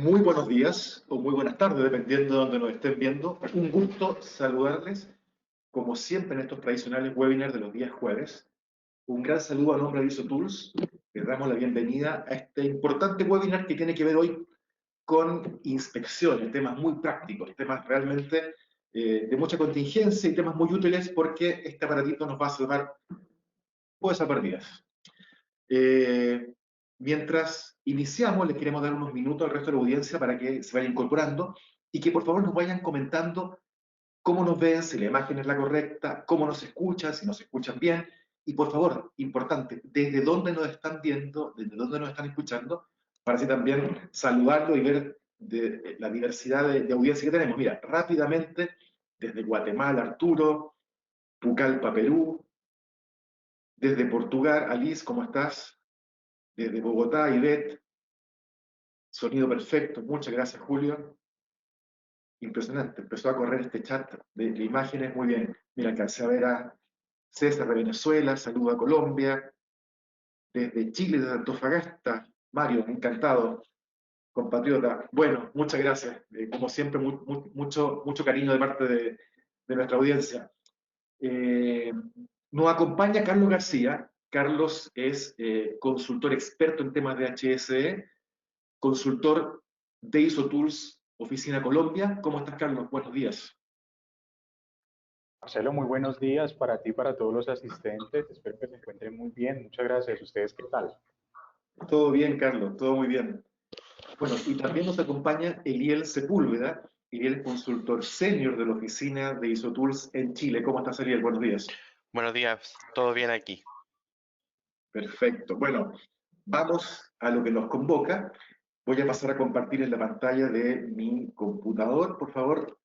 Muy buenos días o muy buenas tardes, dependiendo de donde nos estén viendo. Un gusto saludarles, como siempre en estos tradicionales webinars de los días jueves. Un gran saludo a nombre de ISO Tools. Les damos la bienvenida a este importante webinar que tiene que ver hoy con inspecciones, temas muy prácticos, temas realmente de mucha contingencia y temas muy útiles porque este aparatito nos va a salvar pues a pérdidas. Eh, Mientras iniciamos, les queremos dar unos minutos al resto de la audiencia para que se vayan incorporando y que por favor nos vayan comentando cómo nos ven, si la imagen es la correcta, cómo nos escuchan, si nos escuchan bien. Y por favor, importante, desde dónde nos están viendo, desde dónde nos están escuchando, para así también saludarlo y ver la diversidad de audiencia que tenemos. Mira, rápidamente, desde Guatemala, Arturo, Pucallpa, Perú, desde Portugal, Alice, ¿cómo estás? Desde Bogotá, Ivette, sonido perfecto, muchas gracias Julio. Impresionante, empezó a correr este chat de imágenes, muy bien. Mira, alcancé a ver a César de Venezuela, saludo a Colombia, desde Chile, desde Antofagasta, Mario, encantado, compatriota. Bueno, muchas gracias, como siempre, mucho cariño de parte de nuestra audiencia. Eh, Nos acompaña Carlos García. Carlos es consultor experto en temas de HSE, consultor de ISO Tools, Oficina Colombia. ¿Cómo estás, Carlos? Buenos días. Marcelo, muy buenos días para ti y para todos los asistentes. Espero que se encuentren muy bien. Muchas gracias. ¿Ustedes qué tal? Todo bien, Carlos, todo muy bien. Bueno, y también nos acompaña Eliel Sepúlveda. Eliel es consultor senior de la Oficina de ISO Tools en Chile. ¿Cómo estás, Eliel? Buenos días. Buenos días, ¿todo bien aquí? Perfecto. Bueno, vamos a lo que nos convoca. Voy a pasar a compartir en la pantalla de mi computador, por favor.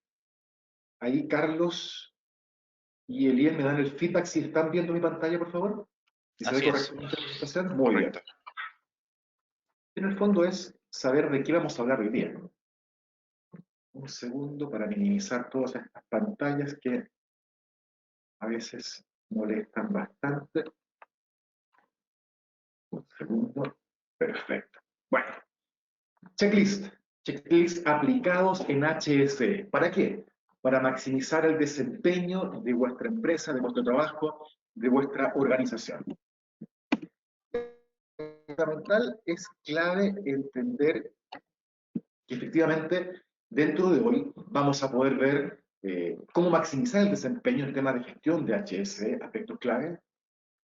Ahí, Carlos y Eliel me dan el feedback si están viendo mi pantalla, por favor. Si se ve Así es, correctamente la presentación. Muy bien. correcto. En el fondo es saber de qué vamos a hablar hoy día. Un segundo para minimizar todas estas pantallas que a veces molestan bastante. Un segundo. Perfecto. Bueno, checklist. Checklist aplicados en HSE. ¿Para qué? Para maximizar el desempeño de vuestra empresa, de vuestro trabajo, de vuestra organización. Fundamental, es clave entender que efectivamente dentro de hoy vamos a poder ver cómo maximizar el desempeño en temas de gestión de HSE, aspectos clave,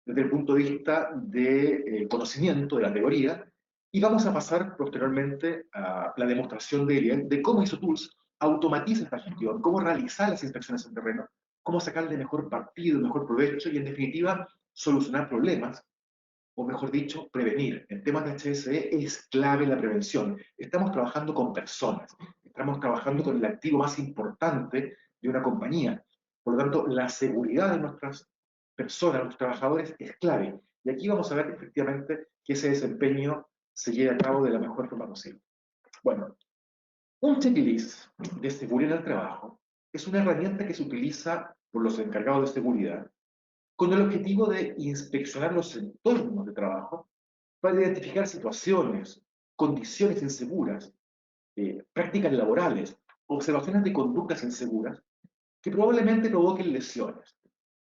desde el punto de vista de conocimiento de la teoría, y vamos a pasar posteriormente a la demostración de cómo ISO Tools automatiza esta gestión, cómo realizar las inspecciones en terreno, cómo sacarle mejor partido, mejor provecho y en definitiva solucionar problemas, o mejor dicho, prevenir. En temas de HSE es clave la prevención. Estamos trabajando con personas, estamos trabajando con el activo más importante de una compañía. Por lo tanto, la seguridad de nuestras personas, nuestros trabajadores, es clave. Y aquí vamos a ver efectivamente que ese desempeño se lleve a cabo de la mejor forma posible. Bueno, un checklist de seguridad en el trabajo es una herramienta que se utiliza por los encargados de seguridad con el objetivo de inspeccionar los entornos de trabajo para identificar situaciones, condiciones inseguras, prácticas laborales, observaciones de conductas inseguras que probablemente provoquen lesiones.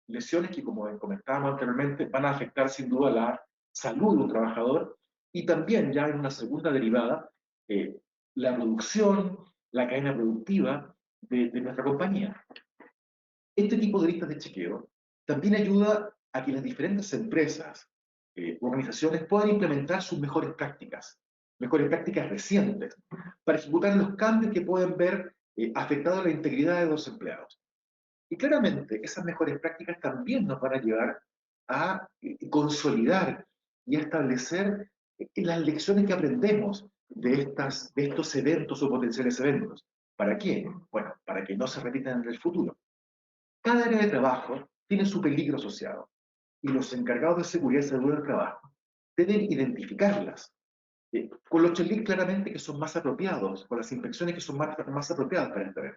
Lesiones que, como comentábamos anteriormente, van a afectar sin duda la salud de un trabajador y también ya en una segunda derivada, eh, la producción, la cadena productiva de nuestra compañía. Este tipo de listas de chequeo también ayuda a que las diferentes empresas, organizaciones puedan implementar sus mejores prácticas recientes, para ejecutar los cambios que pueden ver afectado la integridad de los empleados. Y claramente esas mejores prácticas también nos van a llevar a consolidar y a establecer las lecciones que aprendemos de estos eventos o potenciales eventos. ¿Para qué? Bueno, para que no se repitan en el futuro. Cada área de trabajo tiene su peligro asociado y los encargados de seguridad y salud del trabajo deben identificarlas, con los checklists claramente que son más apropiados, con las inspecciones que son más apropiadas para esta vez.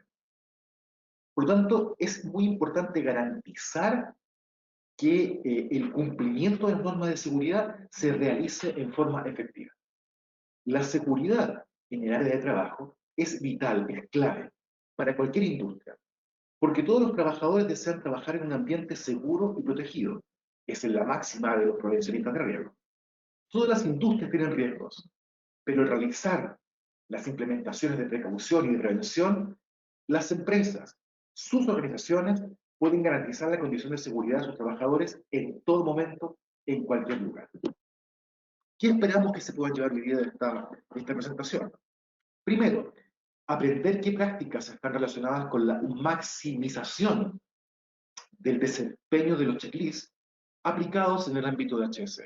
Por lo tanto, es muy importante garantizar que el cumplimiento de las normas de seguridad se realice en forma efectiva. La seguridad en el área de trabajo es vital, es clave para cualquier industria, porque todos los trabajadores desean trabajar en un ambiente seguro y protegido. Esa es la máxima de los prevencionistas de riesgo. Todas las industrias tienen riesgos, pero al realizar las implementaciones de precaución y de prevención, las empresas, sus organizaciones, pueden garantizar la condición de seguridad de sus trabajadores en todo momento, en cualquier lugar. ¿Qué esperamos que se pueda llevar hoy día de esta presentación? Primero, aprender qué prácticas están relacionadas con la maximización del desempeño de los checklists aplicados en el ámbito de HS.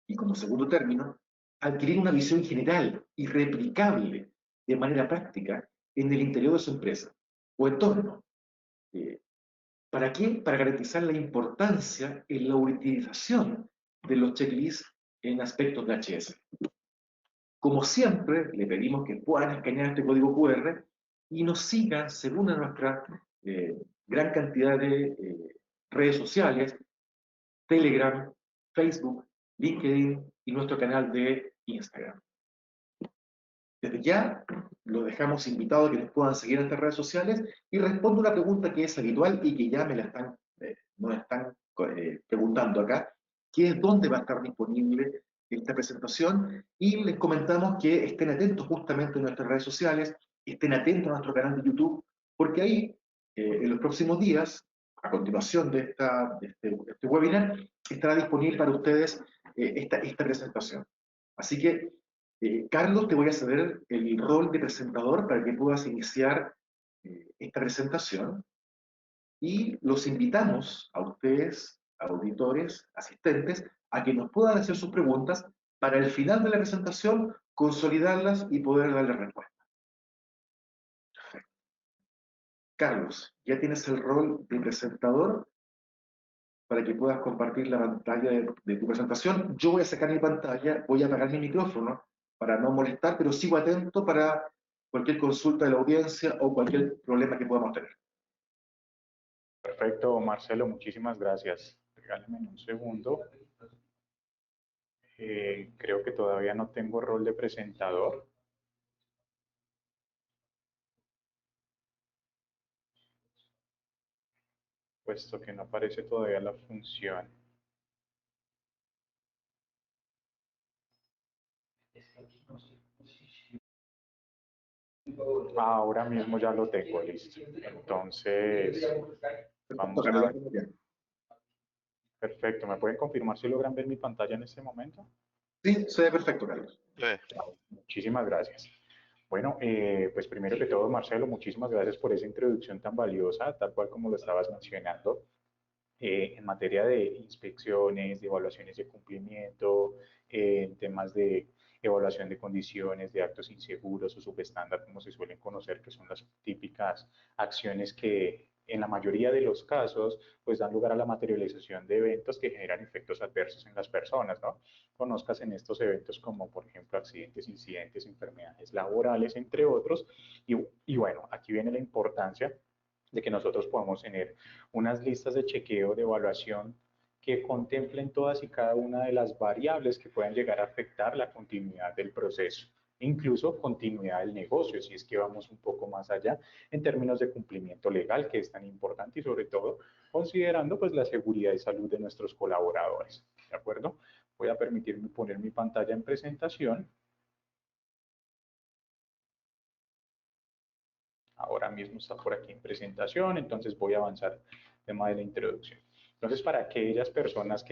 Y como segundo término, adquirir una visión general y replicable de manera práctica en el interior de su empresa o entorno. ¿Para qué? Para garantizar la importancia en la utilización de los checklists en aspectos de HS. Como siempre, le pedimos que puedan escanear este código QR y nos sigan según nuestra gran cantidad de redes sociales, Telegram, Facebook, LinkedIn y nuestro canal de Instagram. Desde ya, los dejamos invitados a que nos puedan seguir en estas redes sociales y respondo una pregunta que es habitual y que ya nos están preguntando acá, que es dónde va a estar disponible esta presentación, y les comentamos que estén atentos justamente en nuestras redes sociales, estén atentos a nuestro canal de YouTube, porque ahí, en los próximos días, a continuación de este webinar, estará disponible para ustedes esta presentación. Así que Carlos, te voy a ceder el rol de presentador para que puedas iniciar esta presentación, y los invitamos a ustedes, auditores, asistentes, a que nos puedan hacer sus preguntas para el final de la presentación consolidarlas y poder darle respuesta. Perfecto. Carlos, ya tienes el rol de presentador para que puedas compartir la pantalla de tu presentación. Yo voy a sacar mi pantalla, voy a apagar mi micrófono para no molestar, pero sigo atento para cualquier consulta de la audiencia o cualquier problema que podamos tener. Perfecto, Marcelo, muchísimas gracias. Regálame un segundo. Creo que todavía no tengo rol de presentador. Puesto que no aparece todavía la función. Ahora mismo ya lo tengo listo. Entonces, vamos a... Perfecto, ¿me pueden confirmar si logran ver mi pantalla en este momento? Sí, se ve perfecto, Carlos. Muchísimas gracias. Bueno, pues primero que todo, Marcelo, muchísimas gracias por esa introducción tan valiosa, tal cual como lo estabas mencionando. En materia de inspecciones, de evaluaciones de cumplimiento, en temas de evaluación de condiciones, de actos inseguros o subestándar, como se suelen conocer, que son las típicas acciones que en la mayoría de los casos pues dan lugar a la materialización de eventos que generan efectos adversos en las personas, ¿no? Conozcas en estos eventos como por ejemplo accidentes, incidentes, enfermedades laborales, entre otros. Y bueno, aquí viene la importancia de que nosotros podamos tener unas listas de chequeo, de evaluación, que contemplen todas y cada una de las variables que puedan llegar a afectar la continuidad del proceso, incluso continuidad del negocio, si es que vamos un poco más allá en términos de cumplimiento legal, que es tan importante, y sobre todo considerando pues la seguridad y salud de nuestros colaboradores. ¿De acuerdo? Voy a permitirme poner mi pantalla en presentación. Ahora mismo está por aquí en presentación, entonces voy a avanzar el tema de la introducción. Entonces, para aquellas personas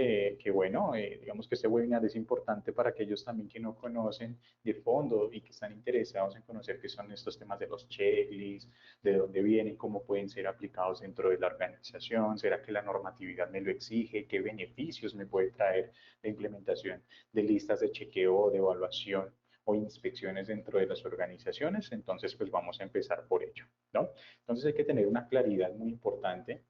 bueno, digamos que este webinar es importante para aquellos también que no conocen de fondo y que están interesados en conocer qué son estos temas de los checklists, de dónde vienen, cómo pueden ser aplicados dentro de la organización, será que la normatividad me lo exige, qué beneficios me puede traer la implementación de listas de chequeo o de evaluación o inspecciones dentro de las organizaciones. Entonces, pues vamos a empezar por ello, ¿no? Entonces hay que tener una claridad muy importante,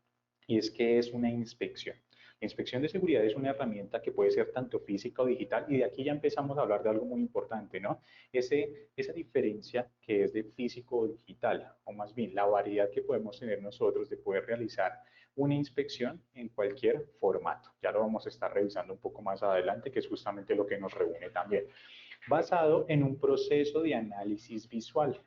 y es que es una inspección. La inspección de seguridad es una herramienta que puede ser tanto física o digital, y de aquí ya empezamos a hablar de algo muy importante, ¿no? Esa diferencia que es de físico o digital, o más bien la variedad que podemos tener nosotros de poder realizar una inspección en cualquier formato. Ya lo vamos a estar revisando un poco más adelante, que es justamente lo que nos reúne también. basado en un proceso de análisis visual,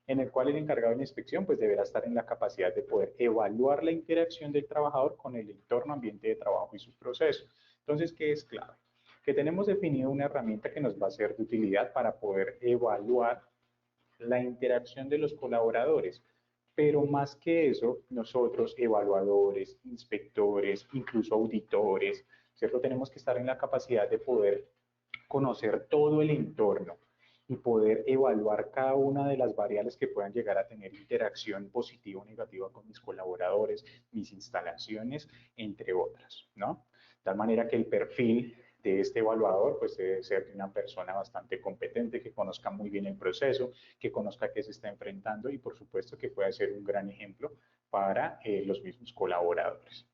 en el cual el encargado de la inspección pues deberá estar en la capacidad de poder evaluar la interacción del trabajador con el entorno ambiente de trabajo y su proceso. Entonces, ¿qué es clave? Que tenemos definido una herramienta que nos va a ser de utilidad para poder evaluar la interacción de los colaboradores. Pero más que eso, nosotros, evaluadores, inspectores, incluso auditores, ¿cierto? Tenemos que estar en la capacidad de poder conocer todo el entorno y poder evaluar cada una de las variables que puedan llegar a tener interacción positiva o negativa con mis colaboradores, mis instalaciones, entre otras, ¿no? De tal manera que el perfil de este evaluador pues debe ser de una persona bastante competente, que conozca muy bien el proceso, que conozca qué se está enfrentando y por supuesto que pueda ser un gran ejemplo para los mismos colaboradores.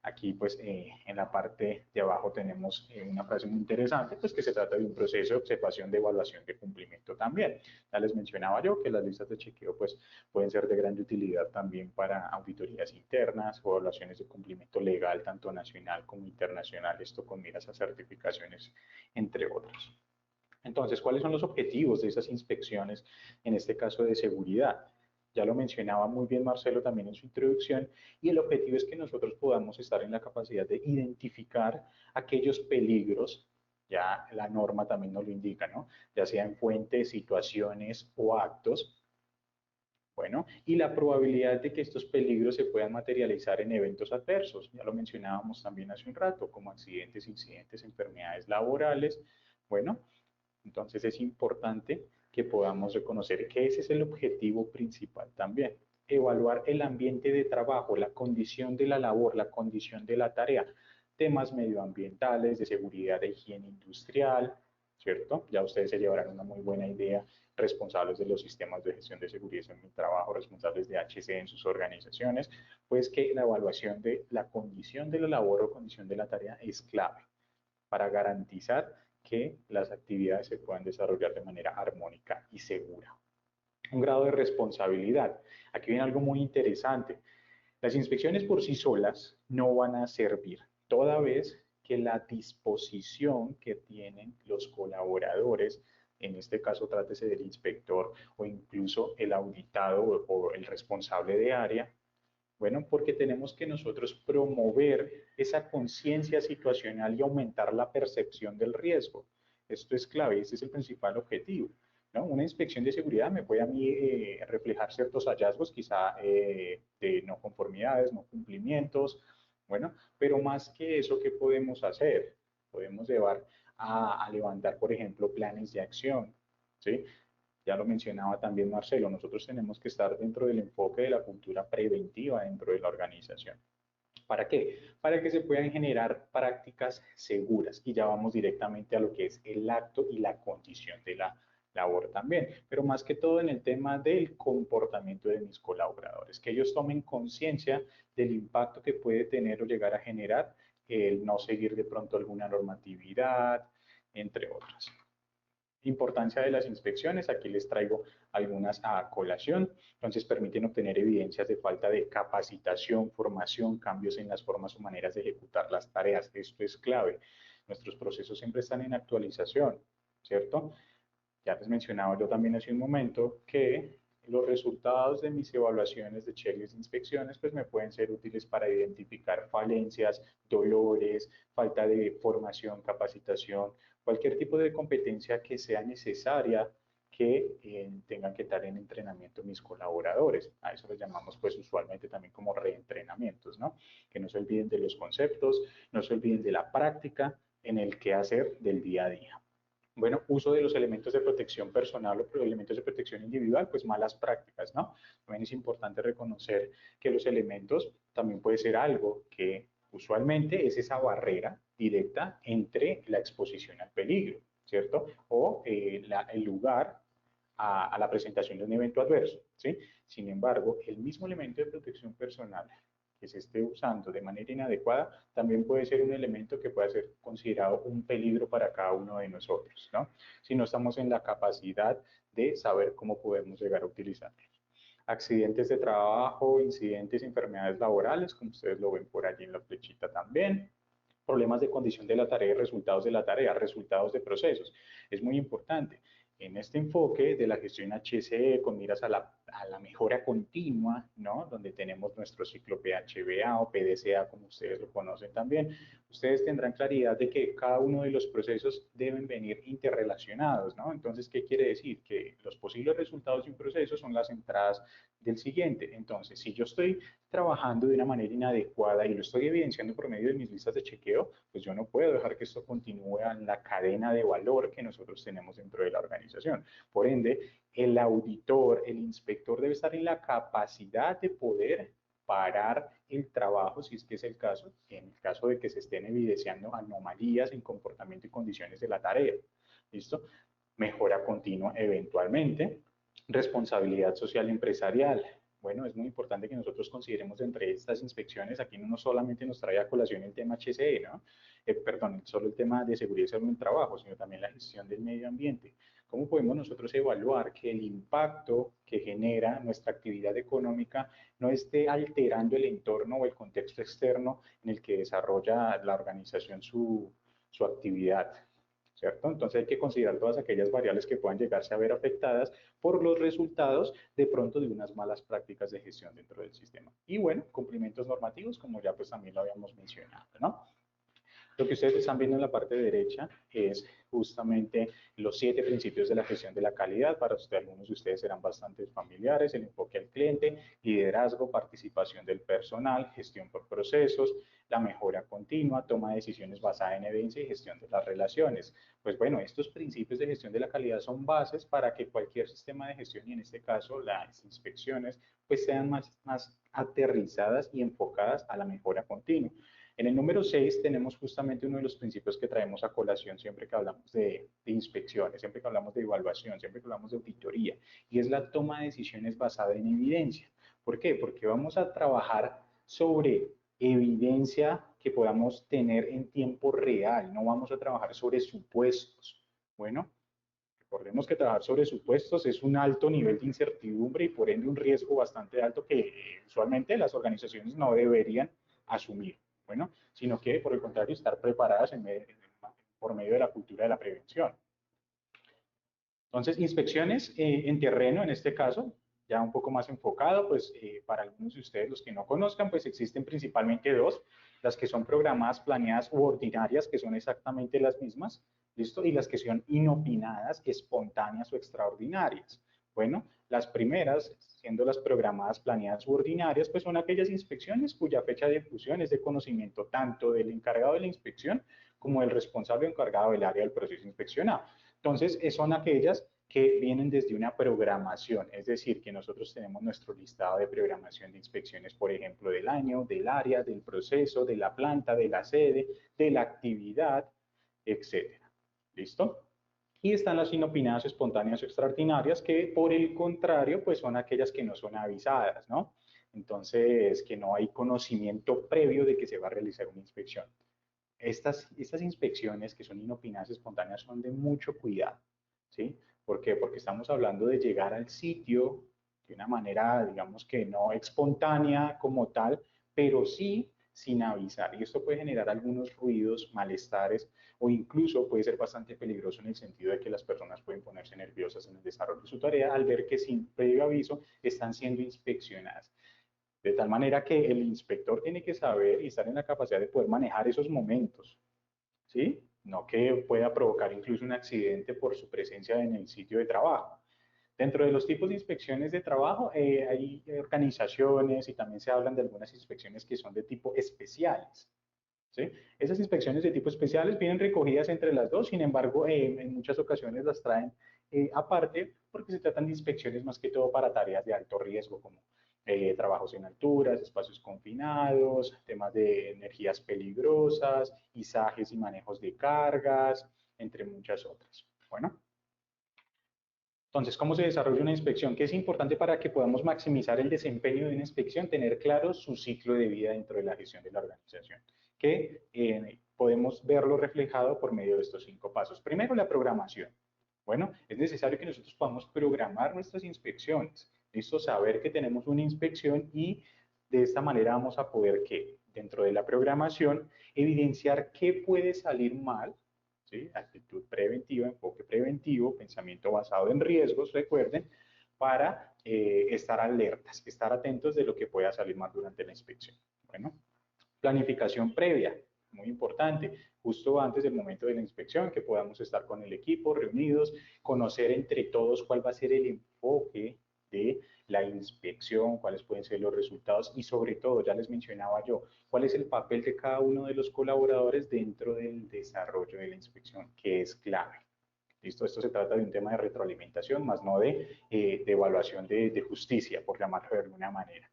Aquí, pues, en la parte de abajo tenemos una frase muy interesante, pues, que se trata de un proceso de observación, de evaluación, de cumplimiento también. Ya les mencionaba yo que las listas de chequeo, pues, pueden ser de gran utilidad también para auditorías internas o evaluaciones de cumplimiento legal, tanto nacional como internacional, esto con miras a certificaciones, entre otros. Entonces, ¿cuáles son los objetivos de esas inspecciones, en este caso de seguridad? Ya lo mencionaba muy bien Marcelo también en su introducción, y el objetivo es que nosotros podamos estar en la capacidad de identificar aquellos peligros, ya la norma también nos lo indica, ¿no? Ya sea en fuentes, situaciones o actos, bueno, y la probabilidad de que estos peligros se puedan materializar en eventos adversos, ya lo mencionábamos también hace un rato, como accidentes, incidentes, enfermedades laborales, bueno, entonces es importante que podamos reconocer que ese es el objetivo principal también. Evaluar el ambiente de trabajo, la condición de la labor, la condición de la tarea, temas medioambientales, de seguridad e higiene industrial, ¿cierto? Ya ustedes se llevarán una muy buena idea, responsables de los sistemas de gestión de seguridad en el trabajo, responsables de HC en sus organizaciones, pues que la evaluación de la condición de la labor o condición de la tarea es clave para garantizar que las actividades se puedan desarrollar de manera armónica y segura. Un grado de responsabilidad. Aquí viene algo muy interesante. Las inspecciones por sí solas no van a servir, toda vez que la disposición que tienen los colaboradores, en este caso trátese del inspector o incluso el auditado o el responsable de área, bueno, porque tenemos que nosotros promover esa conciencia situacional y aumentar la percepción del riesgo. Esto es clave, este es el principal objetivo, ¿no? Una inspección de seguridad me puede a mí reflejar ciertos hallazgos, quizá de no conformidades, no cumplimientos, bueno, pero más que eso, ¿qué podemos hacer? Podemos llevar a levantar, por ejemplo, planes de acción, ¿sí? Ya lo mencionaba también Marcelo, nosotros tenemos que estar dentro del enfoque de la cultura preventiva dentro de la organización. ¿Para qué? Para que se puedan generar prácticas seguras. Y ya vamos directamente a lo que es el acto y la condición de la labor también. Pero más que todo en el tema del comportamiento de mis colaboradores, que ellos tomen conciencia del impacto que puede tener o llegar a generar el no seguir de pronto alguna normatividad, entre otras. Importancia de las inspecciones, aquí les traigo algunas a colación. Entonces permiten obtener evidencias de falta de capacitación, formación, cambios en las formas o maneras de ejecutar las tareas. Esto es clave. Nuestros procesos siempre están en actualización, ¿cierto? Ya les mencionaba yo también hace un momento que los resultados de mis evaluaciones de cheques de inspecciones pues me pueden ser útiles para identificar falencias, dolores, falta de formación, capacitación, cualquier tipo de competencia que sea necesaria que tengan que estar en entrenamiento mis colaboradores. A eso les llamamos pues usualmente también como reentrenamientos, ¿no? Que no se olviden de los conceptos, no se olviden de la práctica en el quehacer del día a día. Bueno, uso de los elementos de protección personal o elementos de protección individual, pues malas prácticas, ¿no? También es importante reconocer que los elementos también puede ser algo que usualmente es esa barrera directa entre la exposición al peligro, ¿cierto? O el lugar a la presentación de un evento adverso, ¿sí? Sin embargo, el mismo elemento de protección personal que se esté usando de manera inadecuada, también puede ser un elemento que pueda ser considerado un peligro para cada uno de nosotros, ¿no? Si no estamos en la capacidad de saber cómo podemos llegar a utilizarlos. Accidentes de trabajo, incidentes, enfermedades laborales, como ustedes lo ven por allí en la flechita también. problemas de condición de la tarea y resultados de la tarea, resultados de procesos. Es muy importante. En este enfoque de la gestión HSE con miras a la mejora continua, ¿no? Donde tenemos nuestro ciclo PHBA o PDCA, como ustedes lo conocen también, ustedes tendrán claridad de que cada uno de los procesos deben venir interrelacionados, ¿no? Entonces, ¿qué quiere decir? Que los posibles resultados de un proceso son las entradas del siguiente. Entonces, si yo estoy trabajando de una manera inadecuada y lo estoy evidenciando por medio de mis listas de chequeo, pues yo no puedo dejar que esto continúe en la cadena de valor que nosotros tenemos dentro de la organización. Por ende, el auditor, el inspector debe estar en la capacidad de poder parar el trabajo, si es que es el caso, en el caso de que se estén evidenciando anomalías en comportamiento y condiciones de la tarea. ¿Listo? Mejora continua eventualmente, responsabilidad social empresarial. Bueno, es muy importante que nosotros consideremos entre estas inspecciones, aquí no solamente nos trae a colación el tema HSE, ¿no? Perdón, solo el tema de seguridad y salud en el trabajo, sino también la gestión del medio ambiente. ¿Cómo podemos nosotros evaluar que el impacto que genera nuestra actividad económica no esté alterando el entorno o el contexto externo en el que desarrolla la organización su actividad? ¿Cierto? Entonces hay que considerar todas aquellas variables que puedan llegarse a ver afectadas por los resultados de pronto de unas malas prácticas de gestión dentro del sistema. Y bueno, cumplimientos normativos, como ya pues también lo habíamos mencionado, ¿no? Lo que ustedes están viendo en la parte derecha es justamente los 7 principios de la gestión de la calidad. Para ustedes, algunos de ustedes serán bastante familiares: el enfoque al cliente, liderazgo, participación del personal, gestión por procesos, la mejora continua, toma de decisiones basada en evidencia y gestión de las relaciones. Pues bueno, estos principios de gestión de la calidad son bases para que cualquier sistema de gestión, y en este caso las inspecciones, pues sean más aterrizadas y enfocadas a la mejora continua. En el número 6 tenemos justamente uno de los principios que traemos a colación siempre que hablamos de inspecciones, siempre que hablamos de evaluación, siempre que hablamos de auditoría, y es la toma de decisiones basada en evidencia. ¿Por qué? Porque vamos a trabajar sobre evidencia que podamos tener en tiempo real, no vamos a trabajar sobre supuestos. Bueno, recordemos que trabajar sobre supuestos es un alto nivel de incertidumbre y por ende un riesgo bastante alto que usualmente las organizaciones no deberían asumir. Bueno, sino que por el contrario estar preparadas por medio de la cultura de la prevención. Entonces, inspecciones en terreno, en este caso, ya un poco más enfocado, pues para algunos de ustedes, los que no conozcan, pues existen principalmente dos: las que son programadas, planeadas u ordinarias, que son exactamente las mismas, ¿listo? Y las que son inopinadas, espontáneas o extraordinarias. Bueno, las primeras, siendo las programadas, planeadas u ordinarias, pues son aquellas inspecciones cuya fecha de ejecución es de conocimiento tanto del encargado de la inspección como del responsable encargado del área del proceso inspeccionado. Entonces, son aquellas que vienen desde una programación, es decir, que nosotros tenemos nuestro listado de programación de inspecciones, por ejemplo, del año, del área, del proceso, de la planta, de la sede, de la actividad, etcétera. ¿Listo? Y están las inopinadas, espontáneas o extraordinarias, que por el contrario, pues son aquellas que no son avisadas, ¿no? Entonces, que no hay conocimiento previo de que se va a realizar una inspección. Estas inspecciones que son inopinadas, espontáneas, son de mucho cuidado, ¿sí? ¿Por qué? Porque estamos hablando de llegar al sitio de una manera, digamos que no espontánea como tal, pero sí sin avisar. Y esto puede generar algunos ruidos, malestares, o incluso puede ser bastante peligroso en el sentido de que las personas pueden ponerse nerviosas en el desarrollo de su tarea al ver que sin previo aviso están siendo inspeccionadas. De tal manera que el inspector tiene que saber y estar en la capacidad de poder manejar esos momentos, ¿sí? No que pueda provocar incluso un accidente por su presencia en el sitio de trabajo. Dentro de los tipos de inspecciones de trabajo, hay organizaciones y también se hablan de algunas inspecciones que son de tipo especiales, ¿sí? Esas inspecciones de tipo especiales vienen recogidas entre las dos, sin embargo, en muchas ocasiones las traen aparte porque se tratan de inspecciones más que todo para tareas de alto riesgo, como trabajos en alturas, espacios confinados, temas de energías peligrosas, izajes y manejos de cargas, entre muchas otras. Bueno. Entonces, ¿cómo se desarrolla una inspección? ¿Qué es importante para que podamos maximizar el desempeño de una inspección? Tener claro su ciclo de vida dentro de la gestión de la organización, que podemos verlo reflejado por medio de estos 5 pasos. Primero, la programación. Bueno, es necesario que nosotros podamos programar nuestras inspecciones. Listo, saber que tenemos una inspección y de esta manera vamos a poder ¿qué? dentro de la programación, evidenciar qué puede salir mal, ¿sí? Actitud preventiva, enfoque preventivo, pensamiento basado en riesgos, recuerden, para estar alertas, estar atentos de lo que pueda salir mal durante la inspección. Bueno, planificación previa, muy importante, justo antes del momento de la inspección, que podamos estar con el equipo reunidos, conocer entre todos cuál va a ser el enfoque de la inspección, cuáles pueden ser los resultados y sobre todo, ya les mencionaba yo, cuál es el papel de cada uno de los colaboradores dentro del desarrollo de la inspección, que es clave. ¿Listo? Esto se trata de un tema de retroalimentación, más no de evaluación de justicia, por llamarlo de alguna manera.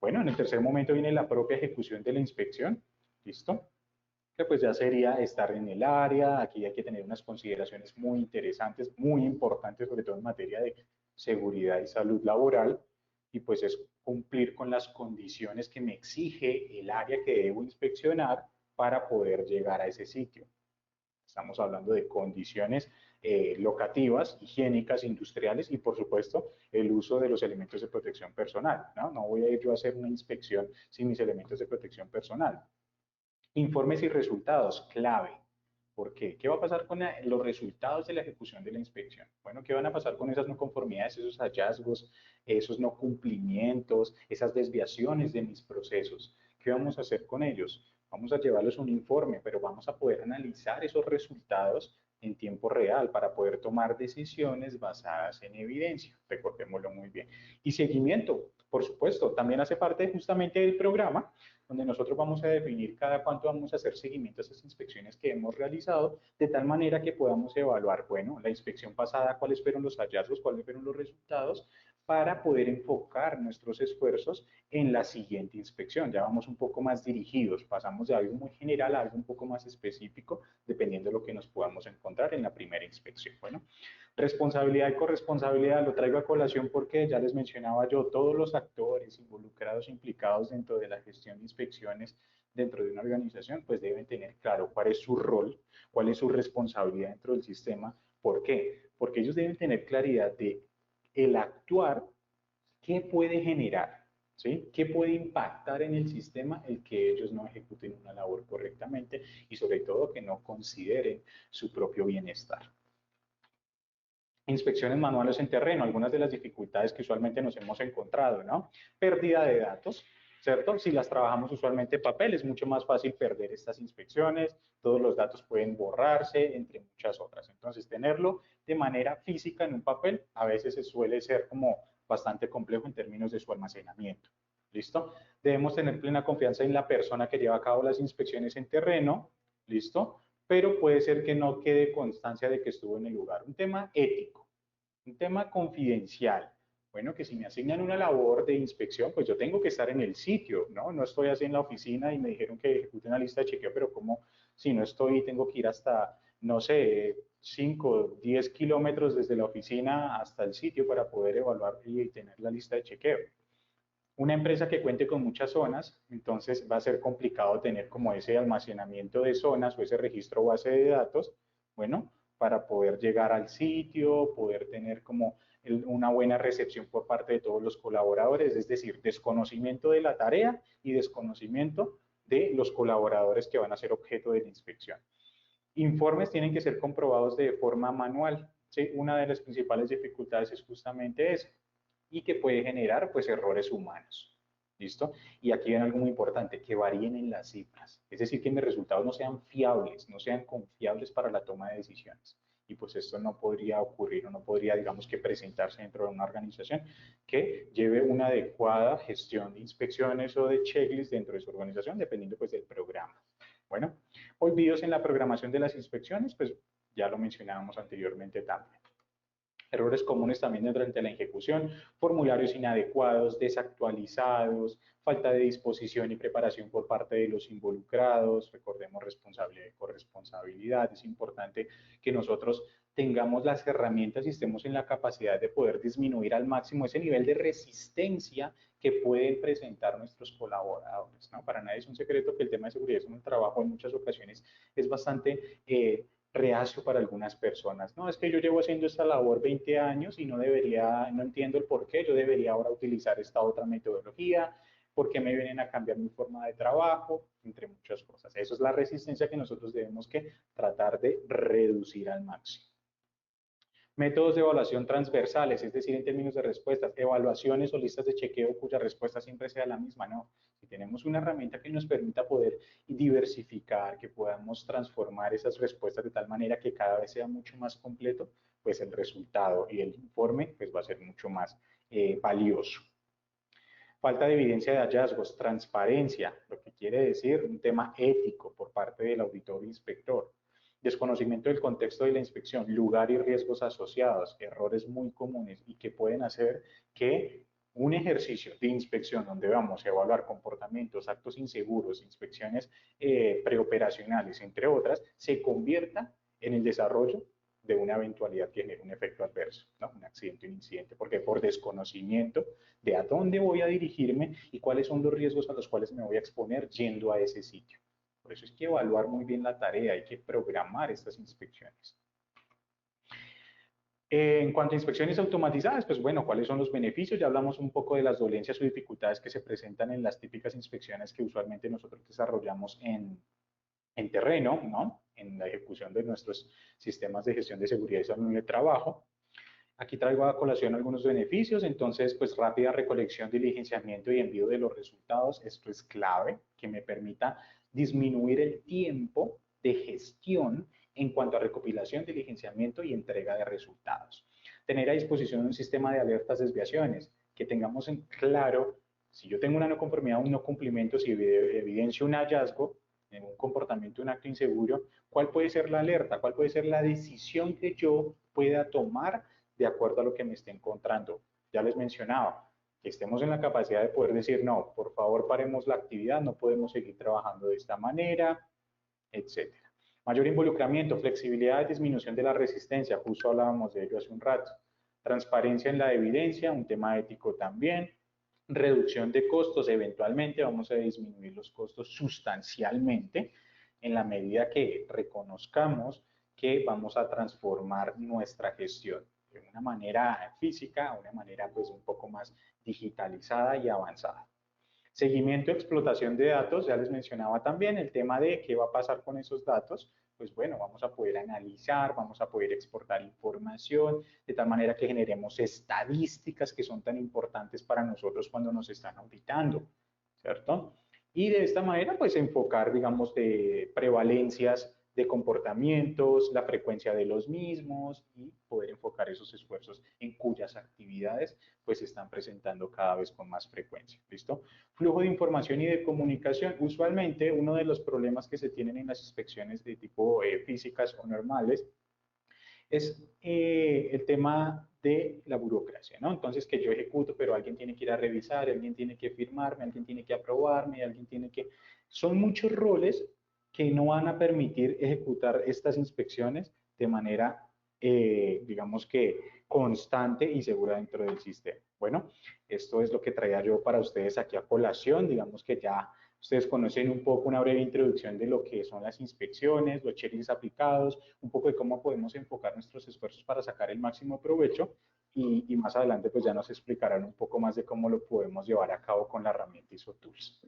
Bueno, en el tercer momento viene la propia ejecución de la inspección. ¿Listo? Que pues ya sería estar en el área. Aquí hay que tener unas consideraciones muy interesantes, muy importantes, sobre todo en materia de seguridad y salud laboral. Y pues es cumplir con las condiciones que me exige el área que debo inspeccionar para poder llegar a ese sitio. Estamos hablando de condiciones locativas, higiénicas, industriales y, por supuesto, el uso de los elementos de protección personal. No voy a ir yo a hacer una inspección sin mis elementos de protección personal. Informes y resultados, clave. ¿Por qué? ¿Qué va a pasar con los resultados de la ejecución de la inspección? Bueno, ¿qué van a pasar con esas no conformidades, esos hallazgos, esos no cumplimientos, esas desviaciones de mis procesos? ¿Qué vamos a hacer con ellos? Vamos a llevarles un informe, pero vamos a poder analizar esos resultados en tiempo real para poder tomar decisiones basadas en evidencia. Recordémoslo muy bien. Y seguimiento, por supuesto, también hace parte justamente del programa, donde nosotros vamos a definir cada cuánto vamos a hacer seguimiento a esas inspecciones que hemos realizado, de tal manera que podamos evaluar, bueno, la inspección pasada, cuáles fueron los hallazgos, cuáles fueron los resultados, para poder enfocar nuestros esfuerzos en la siguiente inspección. Ya vamos un poco más dirigidos, pasamos de algo muy general a algo un poco más específico, dependiendo de lo que nos podamos encontrar en la primera inspección. Bueno, responsabilidad y corresponsabilidad lo traigo a colación porque ya les mencionaba yo, todos los actores involucrados, implicados dentro de la gestión de inspecciones dentro de una organización, pues deben tener claro cuál es su rol, cuál es su responsabilidad dentro del sistema. ¿Por qué? Porque ellos deben tener claridad de el actuar, qué puede generar, ¿sí? ¿Qué puede impactar en el sistema el que ellos no ejecuten una labor correctamente y sobre todo que no consideren su propio bienestar? Inspecciones manuales en terreno, algunas de las dificultades que usualmente nos hemos encontrado, ¿no? Pérdida de datos, ¿cierto? Si las trabajamos usualmente en papel, es mucho más fácil perder estas inspecciones, todos los datos pueden borrarse, entre muchas otras. Entonces, tenerlo de manera física en un papel a veces suele ser como bastante complejo en términos de su almacenamiento. ¿Listo? Debemos tener plena confianza en la persona que lleva a cabo las inspecciones en terreno, ¿listo? Pero puede ser que no quede constancia de que estuvo en el lugar. Un tema ético, un tema confidencial. Bueno, que si me asignan una labor de inspección, pues yo tengo que estar en el sitio, ¿no? No estoy así en la oficina y me dijeron que ejecute una lista de chequeo, pero como si no estoy, tengo que ir hasta, no sé, 5, 10 kilómetros desde la oficina hasta el sitio para poder evaluar y tener la lista de chequeo. Una empresa que cuente con muchas zonas, entonces va a ser complicado tener como ese almacenamiento de zonas o ese registro base de datos, bueno, para poder llegar al sitio, poder tener como una buena recepción por parte de todos los colaboradores, es decir, desconocimiento de la tarea y desconocimiento de los colaboradores que van a ser objeto de la inspección. Informes tienen que ser comprobados de forma manual, ¿sí? Una de las principales dificultades es justamente eso y que puede generar pues errores humanos. ¿Listo? Y aquí viene algo muy importante, que varíen en las cifras. Es decir, que mis resultados no sean fiables, no sean confiables para la toma de decisiones. Y pues esto no podría ocurrir o no podría, digamos, que presentarse dentro de una organización que lleve una adecuada gestión de inspecciones o de checklist dentro de su organización, dependiendo pues del programa. Bueno, olvidos en la programación de las inspecciones, pues ya lo mencionábamos anteriormente también. Errores comunes también durante la ejecución, formularios inadecuados, desactualizados, falta de disposición y preparación por parte de los involucrados, recordemos responsabilidad y corresponsabilidad, es importante que nosotros tengamos las herramientas y estemos en la capacidad de poder disminuir al máximo ese nivel de resistencia que pueden presentar nuestros colaboradores, ¿no? Para nadie es un secreto que el tema de seguridad en el trabajo en muchas ocasiones es bastante reacio para algunas personas. No, es que yo llevo haciendo esta labor 20 años y no entiendo el por qué, yo debería ahora utilizar esta otra metodología, ¿Por qué me vienen a cambiar mi forma de trabajo? Entre muchas cosas. Eso es la resistencia que nosotros debemos que tratar de reducir al máximo. Métodos de evaluación transversales, es decir, en términos de respuestas, evaluaciones o listas de chequeo cuya respuesta siempre sea la misma, no. Si tenemos una herramienta que nos permita poder diversificar, que podamos transformar esas respuestas de tal manera que cada vez sea mucho más completo, pues el resultado y el informe pues va a ser mucho más valioso. Falta de evidencia de hallazgos, transparencia, lo que quiere decir un tema ético por parte del auditor o inspector. Desconocimiento del contexto de la inspección, lugar y riesgos asociados, errores muy comunes y que pueden hacer que un ejercicio de inspección donde vamos a evaluar comportamientos, actos inseguros, inspecciones preoperacionales, entre otras, se convierta en el desarrollo de una eventualidad que genere un efecto adverso, ¿no? Un accidente, un incidente, porque por desconocimiento de a dónde voy a dirigirme y cuáles son los riesgos a los cuales me voy a exponer yendo a ese sitio. Por eso es que evaluar muy bien la tarea, hay que programar estas inspecciones. En cuanto a inspecciones automatizadas, pues bueno, ¿cuáles son los beneficios? Ya hablamos un poco de las dolencias o dificultades que se presentan en las típicas inspecciones que usualmente nosotros desarrollamos en terreno, ¿no? En la ejecución de nuestros sistemas de gestión de seguridad y salud en el trabajo. Aquí traigo a colación algunos beneficios, entonces, pues rápida recolección, diligenciamiento y envío de los resultados. Esto es clave, que me permita disminuir el tiempo de gestión en cuanto a recopilación, diligenciamiento y entrega de resultados. Tener a disposición un sistema de alertas, desviaciones, que tengamos en claro, si yo tengo una no conformidad, un no cumplimiento, si evidencio un hallazgo, en un comportamiento, un acto inseguro, ¿cuál puede ser la alerta? ¿Cuál puede ser la decisión que yo pueda tomar de acuerdo a lo que me esté encontrando? Ya les mencionaba, que estemos en la capacidad de poder decir, no, por favor paremos la actividad, no podemos seguir trabajando de esta manera, etcétera. Mayor involucramiento, flexibilidad, disminución de la resistencia, justo hablábamos de ello hace un rato. Transparencia en la evidencia, un tema ético también. Reducción de costos, eventualmente vamos a disminuir los costos sustancialmente en la medida que reconozcamos que vamos a transformar nuestra gestión de una manera física a una manera pues un poco más digitalizada y avanzada. Seguimiento, explotación de datos, ya les mencionaba también el tema de qué va a pasar con esos datos. Pues bueno, vamos a poder analizar, vamos a poder exportar información, de tal manera que generemos estadísticas que son tan importantes para nosotros cuando nos están auditando, ¿cierto? Y de esta manera, pues enfocar, digamos, de prevalencias de comportamientos, la frecuencia de los mismos y poder enfocar esos esfuerzos en cuyas actividades pues se están presentando cada vez con más frecuencia. ¿Listo? Flujo de información y de comunicación. Usualmente uno de los problemas que se tienen en las inspecciones de tipo físicas o normales es el tema de la burocracia, ¿no? Entonces, que yo ejecuto, pero alguien tiene que ir a revisar, alguien tiene que firmarme, alguien tiene que aprobarme, alguien tiene que... Son muchos roles que no van a permitir ejecutar estas inspecciones de manera, digamos que constante y segura dentro del sistema. Bueno, esto es lo que traía yo para ustedes aquí a colación. Digamos que ya ustedes conocen un poco una breve introducción de lo que son las inspecciones, los checklists aplicados, un poco de cómo podemos enfocar nuestros esfuerzos para sacar el máximo provecho y más adelante pues ya nos explicarán un poco más de cómo lo podemos llevar a cabo con la herramienta ISO Tools.